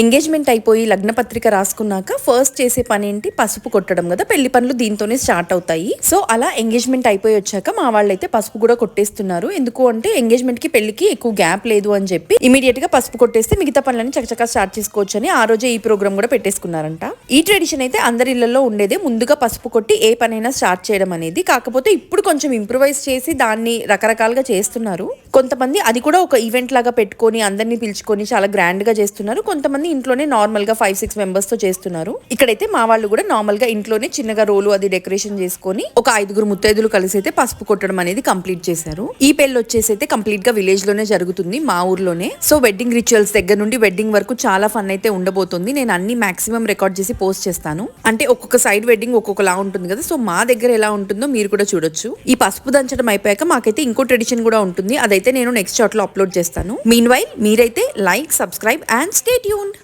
Engagement అయిపోయి లగ్న పత్రిక రాసుకున్నాక ఫస్ట్ చేసే పని ఏంటి, పసుపు కొట్టడం కదా. పెళ్లి పనులు దీంతోనే స్టార్ట్ అవుతాయి. సో అలా ఎంగేజ్మెంట్ అయిపోయి వచ్చాక మా వాళ్ళైతే పసుపు కూడా కొట్టేస్తున్నారు. ఎందుకు అంటే ఎంగేజ్మెంట్ కి పెళ్లికి ఎక్కువ గ్యాప్ లేదు అని చెప్పి ఇమీడియట్ గా పసుపు కొట్టేస్తే మిగతా పనులని చకచకా స్టార్ట్ చేసుకోవచ్చు అని ఆ రోజే ఈ ప్రోగ్రామ్ కూడా పెట్టేసుకున్నారంట. ఈ ట్రెడిషన్ అయితే అందరి ఇళ్లలో ఉండేదే, ముందుగా పసుపు కొట్టి ఏ పనైనా స్టార్ట్ చేయడం అనేది. కాకపోతే ఇప్పుడు కొంచెం ఇంప్రూవైజ్ చేసి దాన్ని రకరకాలుగా చేస్తున్నారు. కొంతమంది అది కూడా ఒక ఈవెంట్ లాగా పెట్టుకొని అందరినీ పిలుచుకొని చాలా గ్రాండ్ గా చేస్తున్నారు. కొంతమంది ఇంట్లోనే నార్మల్ గా 5-6 మెంబర్స్ తో చేస్తున్నారు. ఇక్కడైతే మా వాళ్ళు కూడా నార్మల్ గా ఇంట్లోనే చిన్నగా రోలు అది డెకరేషన్ చేసుకొని ఒక 5 ముత్తైదులు కలిసి అయితే పసుపు కొట్టడం అనేది కంప్లీట్ చేశారు. ఈ పెళ్లి వచ్చేసి అయితే కంప్లీట్ గా విలేజ్ లోనే జరుగుతుంది, మా ఊర్లోనే. సో వెడ్డింగ్ రిచువల్స్ దగ్గర నుండి వెడ్డింగ్ వరకు చాలా ఫన్ అయితే ఉండబోతుంది. నేను అన్ని మాక్సిమం రికార్డ్ చేసి పోస్ట్ చేస్తాను. అంటే ఒక్కొక్క సైడ్ వెడ్డింగ్ ఒక్కొక్కలా ఉంటుంది కదా. సో మా దగ్గర ఎలా ఉంటుందో మీరు కూడా చూడొచ్చు. ఈ పసుపు దంచడం అయిపోయాక మాకైతే ఇంకో ట్రెడిషన్ కూడా ఉంటుంది. అదైతే నేను నెక్స్ట్ షాట్ లో అప్లోడ్ చేస్తాను. మీన్ వైల్ మీరైతే like, subscribe and stay tuned.